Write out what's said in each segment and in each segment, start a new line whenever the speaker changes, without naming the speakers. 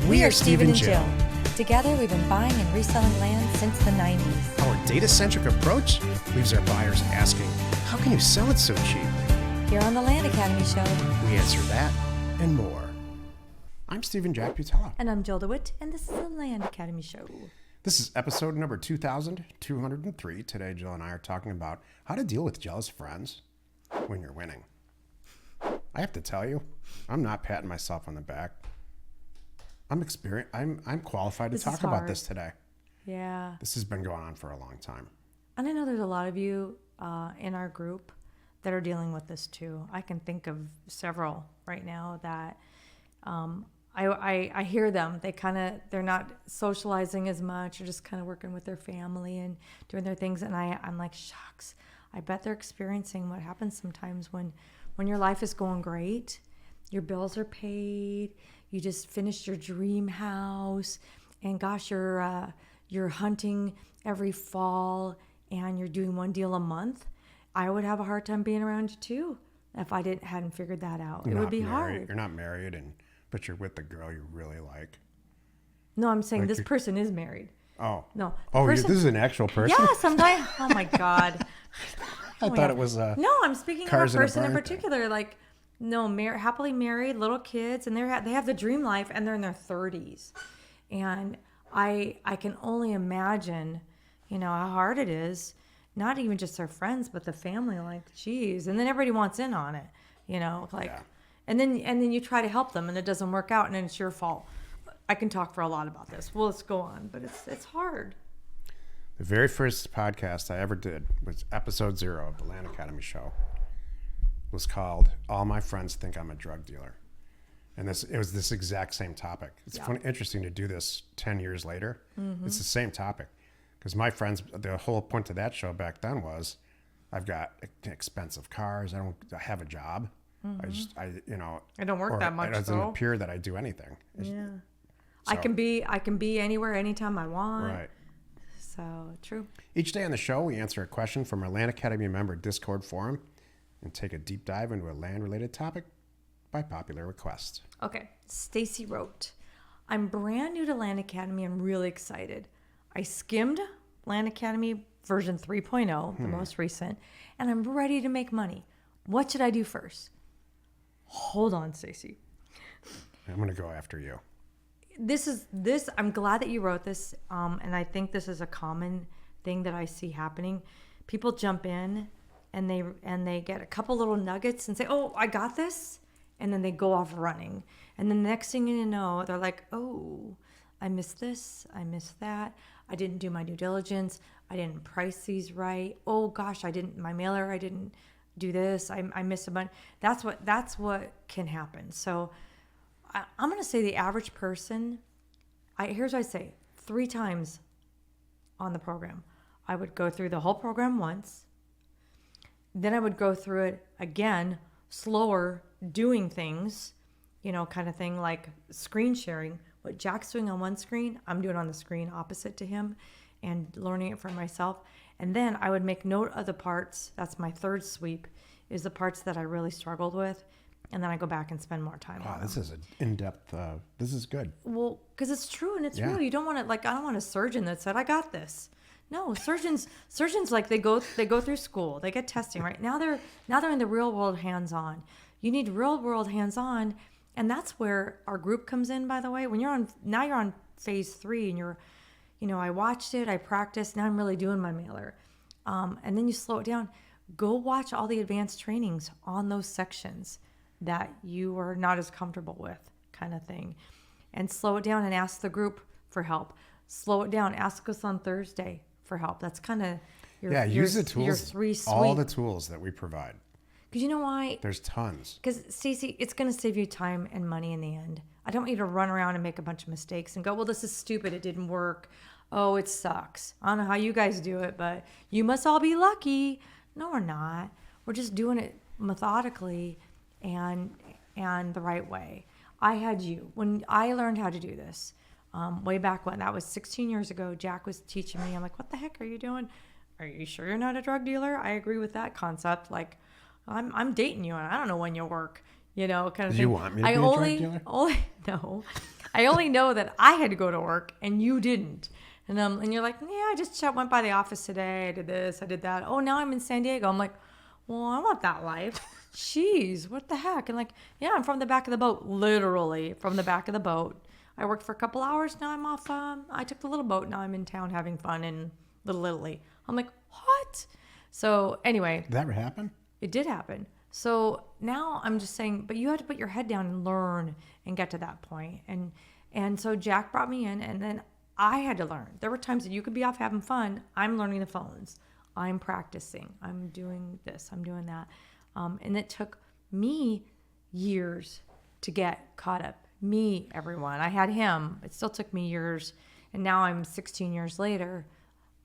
We are Steve and Jill.
Together, we've been buying and reselling land since the 90s.
Our data-centric approach leaves our buyers asking, how can you sell it so cheap?
Here on the Land Academy Show.
We answer that and more. I'm Stephen Jack Butella.
And I'm Jill DeWitt, and this is the Land Academy Show.
This is episode number 2203. Today, Jill and I are talking about how to deal with jealous friends when you're winning. I have to tell you, I'm not patting myself on the back. I'm qualified to talk about this today.
Yeah.
This has been going on for a long time.
And I know there's a lot of you in our group that are dealing with this too. I can think of several right now that I hear them. They're not socializing as much. They're just kind of working with their family and doing their things. And I'm like, shucks. I bet they're experiencing what happens sometimes when your life is going great, your bills are paid, you just finished your dream house, and gosh, you're hunting every fall, and you're doing one deal a month. I would have a hard time being around you too if I hadn't figured that out. It would be hard.
You're not married, but you're with the girl you really like.
No, I'm saying this person is married.
Oh.
No.
This is an actual person?
Yes, I'm like, oh my God.
I thought it was
No, I'm speaking of a person in particular. Like, no, happily married, little kids, and they have the dream life, and they're in their 30s. And I can only imagine, how hard it is. Not even just their friends, but the family. Like, geez, and then everybody wants in on it.
Yeah.
And then you try to help them, and it doesn't work out, and then it's your fault. I can talk for a lot about this. Well, let's go on, but it's hard.
The very first podcast I ever did was episode 0 of the Land Academy Show. It was called "All My Friends Think I'm a Drug Dealer," and it was this exact same topic. It's interesting to do this 10 years later. Mm-hmm. It's the same topic because my friends. The whole point of that show back then was, I've got expensive cars. I have a job. Mm-hmm.
I don't work that much. It
doesn't appear that I do anything.
Yeah. So, I can be anywhere, anytime I want.
Right.
So, true.
Each day on the show, we answer a question from our Land Academy member Discord forum and take a deep dive into a land-related topic by popular request.
Okay. Stacy wrote, I'm brand new to Land Academy and really excited. I skimmed Land Academy version 3.0, the most recent, and I'm ready to make money. What should I do first? Hold on, Stacy.
I'm going to go after you.
I'm glad that you wrote this, and I think this is a common thing that I see happening. People jump in and they get a couple little nuggets and say, oh, I got this, and then they go off running, and then the next thing you know, they're like, oh, I missed this, I missed that, I didn't do my due diligence, I didn't price these right, oh gosh, I didn't do this, I missed a bunch. That's what can happen. So I'm going to say the average person, here's what I say, 3 times on the program. I would go through the whole program once. Then I would go through it again, slower, doing things, kind of thing like screen sharing. What Jack's doing on one screen, I'm doing on the screen opposite to him and learning it for myself. And then I would make note of the parts. That's my third sweep, is the parts that I really struggled with. And then I go back and spend more time on them.
This is an in-depth, this is good.
Well, because it's true and it's real. You don't want to, I don't want a surgeon that said, I got this. No, surgeons like they go through school, they get testing, right? Now they're in the real world hands-on. You need real world hands-on, and that's where our group comes in, by the way. When you're on phase 3 and I watched it, I practiced, now I'm really doing my mailer. And then you slow it down. Go watch all the advanced trainings on those sections that you are not as comfortable with, kind of thing. And slow it down and ask the group for help. Slow it down. Ask us on Thursday for help. That's kind of
use the tools,
your 3 sweep.
all the tools that we provide.
Because you know why?
There's tons.
Because, Stacey, it's going to save you time and money in the end. I don't want you to run around and make a bunch of mistakes and go, well, this is stupid. It didn't work. Oh, it sucks. I don't know how you guys do it, but you must all be lucky. No, we're not. We're just doing it methodically and the right way. I had you. When I learned how to do this, way back when, that was 16 years ago, Jack was teaching me. I'm like, what the heck are you doing? Are you sure you're not a drug dealer? I agree with that concept. Like, I'm dating you and I don't know when you'll work, kind of thing.
Do you want me to be a drug dealer?
No. I only know that I had to go to work and you didn't. And you're like, yeah, I just went by the office today. I did this, I did that. Oh, now I'm in San Diego. I'm like, well, I want that life. Jeez, what the heck? And like, yeah, I'm from the back of the boat, literally from the back of the boat. I worked for a couple hours. Now I'm off. I took the little boat. Now I'm in town having fun in Little Italy. I'm like, what? So anyway.
Did that ever happen?
It did happen. So now I'm just saying, but you have to put your head down and learn and get to that point. And so Jack brought me in, and then I had to learn. There were times that you could be off having fun. I'm learning the phones. I'm practicing. I'm doing this. I'm doing that. And it took me years to get caught up. Me, everyone. I had him. It still took me years. And now I'm 16 years later.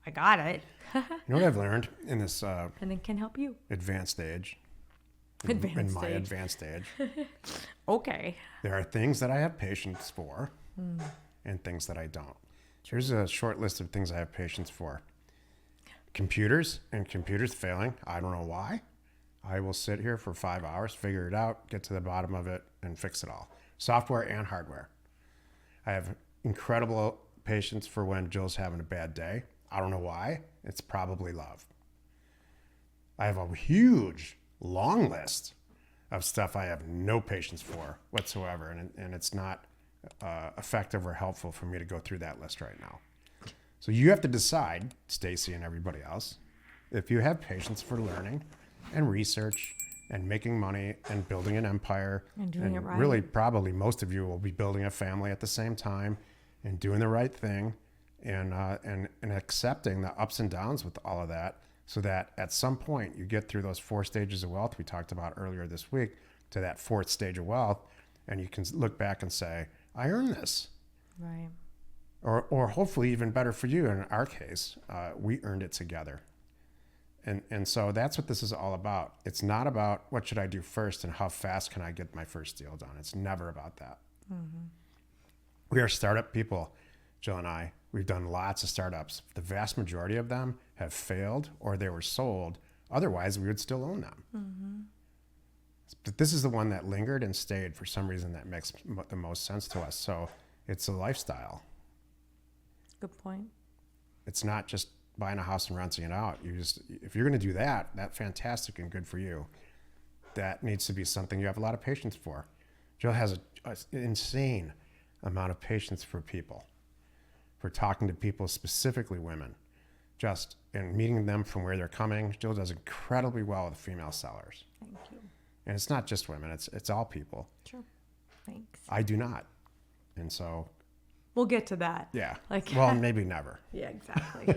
I got it.
You know what I've learned in this
and then can help you.
advanced age?
Advanced
in my
age.
advanced age.
Okay.
There are things that I have patience for and things that I don't. Here's a short list of things I have patience for. Computers and computers failing. I don't know why. I will sit here for 5 hours, figure it out, get to the bottom of it, and fix it all. Software and hardware. I have incredible patience for when Jill's having a bad day. I don't know why. It's probably love. I have a huge, long list of stuff I have no patience for whatsoever, and it's not effective or helpful for me to go through that list right now. So you have to decide, Stacy and everybody else, if you have patience for learning and research and making money and building an empire.
And doing it right.
Really, probably most of you will be building a family at the same time and doing the right thing and accepting the ups and downs with all of that, so that at some point you get through those 4 stages of wealth we talked about earlier this week to that 4th stage of wealth, and you can look back and say, I earned this.
Right.
Or hopefully even better for you, in our case, we earned it together. And so that's what this is all about. It's not about what should I do first and how fast can I get my first deal done. It's never about that. Mm-hmm. We are startup people, Jill and I. We've done lots of startups. The vast majority of them have failed or they were sold. Otherwise, we would still own them. Mm-hmm. But this is the one that lingered and stayed for some reason that makes the most sense to us. So it's a lifestyle.
Good point.
It's not just buying a house and renting it out. If you're going to do that, that's fantastic and good for you. That needs to be something you have a lot of patience for. Jill has an insane amount of patience for people, for talking to people, specifically women, and meeting them from where they're coming. Jill does incredibly well with female sellers.
Thank you.
And it's not just women, it's all people.
Sure. Thanks.
I do not. And so
we'll get to that.
Yeah. Well, maybe never.
Yeah, exactly.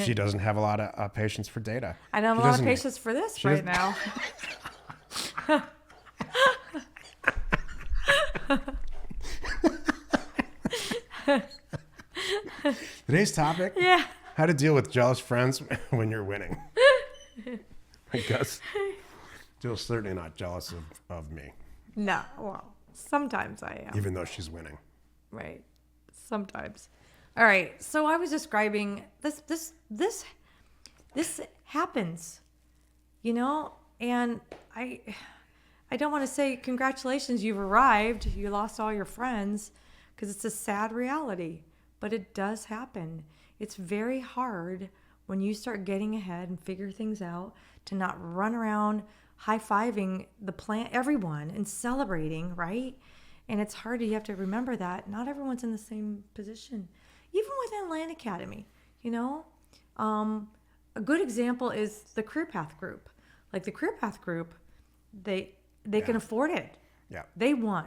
She doesn't have a lot of patience for data.
I don't have a lot of patience for this right now.
Today's topic, how to deal with jealous friends when you're winning. I guess Jill's certainly not jealous of me.
No, well, sometimes I am.
Even though she's winning.
Right. Sometimes. All right. So I was describing this happens, and I don't want to say congratulations, you've arrived, you lost all your friends, because it's a sad reality, but it does happen. It's very hard when you start getting ahead and figure things out to not run around high-fiving everyone and celebrating, right? And it's hard. You have to remember that not everyone's in the same position. Even within Land Academy, a good example is the Career Path group. Like the Career Path group, they can afford it.
Yeah.
They won.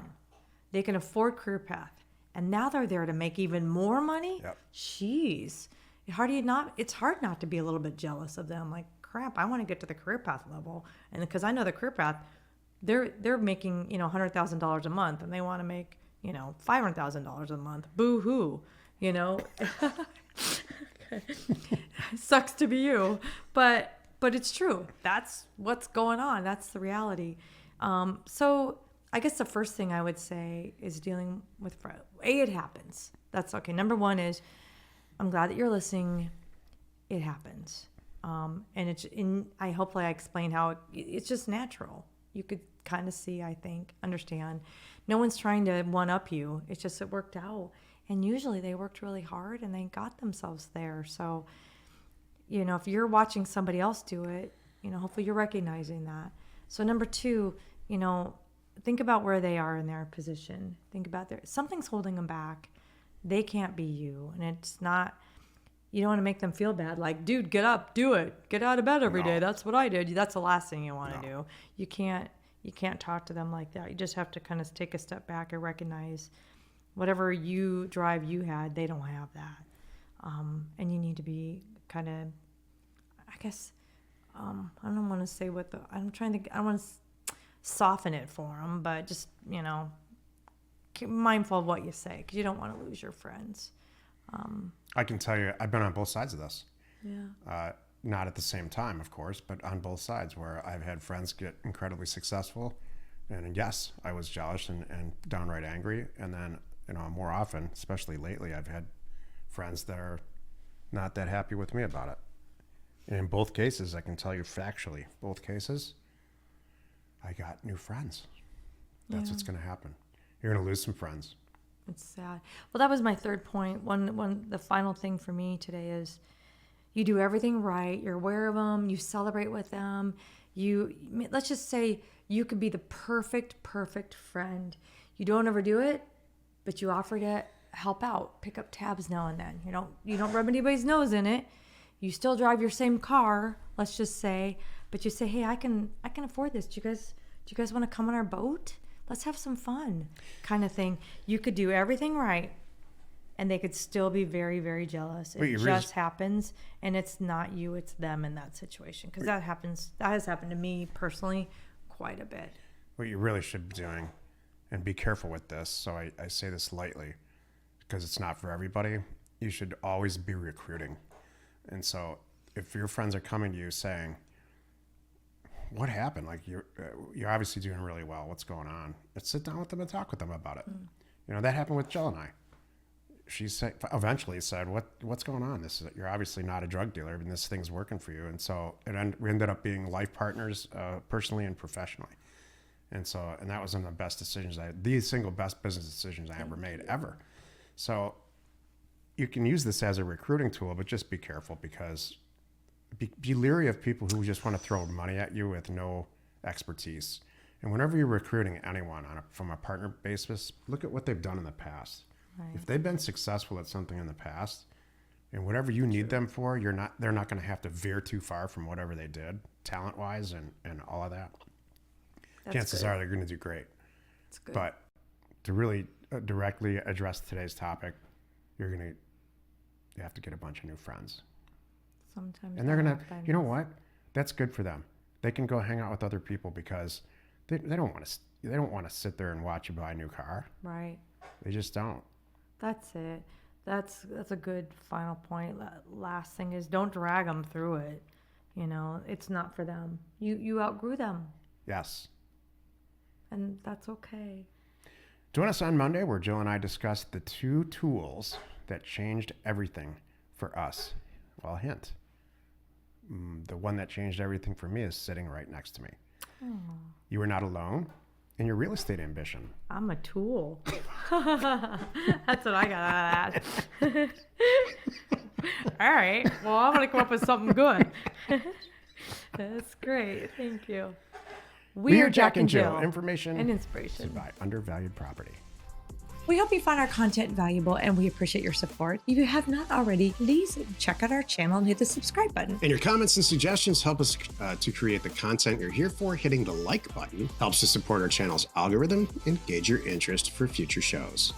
They can afford Career Path. And now they're there to make even more money.
Yep.
Jeez. It's hard not to be a little bit jealous of them. Like, crap, I want to get to the Career Path level. And because I know the Career Path, they're making, $100,000 a month, and they want to make, $500,000 a month. Boo hoo, Sucks to be you, but it's true. That's what's going on. That's the reality. So I guess the first thing I would say is dealing with it happens. That's okay. Number one is, I'm glad that you're listening. It happens. And hopefully I explain how it's just natural. You could kind of see, I think, understand. No one's trying to one-up you. It's just it worked out. And usually they worked really hard and they got themselves there. So, you know, if you're watching somebody else do it, you know, hopefully you're recognizing that. So number 2, you know, think about where they are in their position. Think about something's holding them back. They can't be you. And it's not, you don't want to make them feel bad. Like, dude, get up, do it. Get out of bed every day. That's what I did. That's the last thing you want to do. You can't talk to them like that. You just have to kind of take a step back and recognize whatever drive you had, they don't have that. And you need to be kind of, I guess, I don't want to say I want to soften it for them, but just, you know, keep mindful of what you say because you don't want to lose your friends.
I can tell you, I've been on both sides of this.
Yeah.
Not at the same time, of course, but on both sides where I've had friends get incredibly successful. And yes, I was jealous and downright angry. And then, you know, more often, especially lately, I've had friends that are not that happy with me about it. And in both cases, I can tell you factually, both cases, I got new friends. That's what's going to happen. You're going to lose some friends.
It's sad. Well, that was my third point. The final thing for me today is you do everything right. You're aware of them. You celebrate with them. Let's just say you could be the perfect friend. You don't overdo it, but you offer to help out, pick up tabs now and then. You don't rub anybody's nose in it. You still drive your same car, let's just say, but you say, hey, I can afford this. Do you guys want to come on our boat? Let's have some fun, kind of thing. You could do everything right, and they could still be very, very jealous. It just happens, and it's not you, it's them in that situation. Because that has happened to me personally quite a bit.
What you really should be doing, and be careful with this, so I say this lightly, because it's not for everybody, you should always be recruiting. And so if your friends are coming to you saying, what happened? Like you're obviously doing really well. What's going on? Let's sit down with them and talk with them about it. You know, that happened with Jill and I. She eventually said, what's going on? You're obviously not a drug dealer, and this thing's working for you. And so we ended up being life partners, personally and professionally. And that was one of the best decisions the single best business decisions I ever made ever. So you can use this as a recruiting tool, but just be careful because be leery of people who just want to throw money at you with no expertise. And whenever you're recruiting anyone from a partner basis, look at what they've done in the past. Right. If they've been successful at something in the past, and whatever you need them for, they're not going to have to veer too far from whatever they did, talent-wise and all of that. Chances are they're going to do great. That's good. But to really directly address today's topic, you have to get a bunch of new friends.
Sometimes.
And they're going to, you know what? That's good for them. They can go hang out with other people because they don't want to sit there and watch you buy a new car.
Right.
They just don't.
That's it. That's a good final point. Last thing is don't drag them through it. You know, it's not for them. You outgrew them.
Yes.
And that's okay.
Join us on Monday where Jill and I discuss the 2 tools that changed everything for us. Well, hint. The one that changed everything for me is sitting right next to me. Oh. You are not alone in your real estate ambition.
I'm a tool. That's what I got out of that. All right. Well, I'm going to come up with something good. That's great. Thank you.
We are Jack and Jill. Information
and inspiration
to buy undervalued property.
We hope you found our content valuable and we appreciate your support. If you have not already, please check out our channel and hit the subscribe button.
And your comments and suggestions help us to create the content you're here for. Hitting the like button helps to support our channel's algorithm and gauge your interest for future shows.